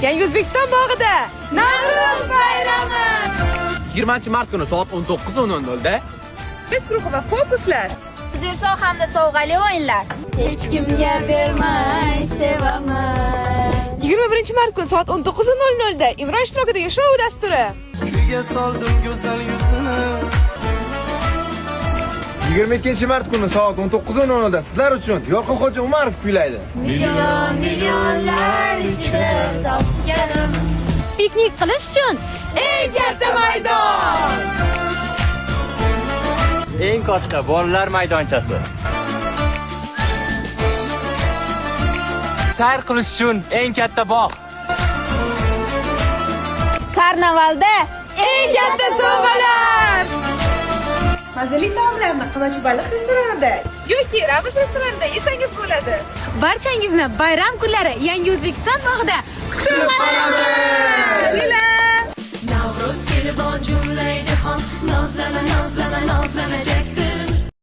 Yangi O'zbekiston bog'ida Navro'z bayrami. 20-mart kuni soat 19:00 da Biz guruhi va fokuslar. Zershon hamda sovg'ali o'yinlar. Hech kimga bermay sevaman. 21-mart kuni soat 19:00 da Imron ishtirokidagi shou dasturi. Kuyga soldim go'zal yuzini. 22-mart kuni soat 19:00 da sizlar uchun Yorqin Hoji Umarov kuylaydi. Millionlar ichida topganim. Piknik qilish uchun Eng katta maydon. Eng katta bolalar maydonchasi. Sayr qilish uchun eng katta bog'. karnavalda Eng katta sovg'alar. Mazali taomlarni Qanochi baliq restoranida yoki Ramiz restoranida yesangiz bo'ladi. barchangizni bayram kunlari Yangi O'zbekiston bog'ida kutib qolamiz. Navro'z kelib jumla jahon nozlana nozlana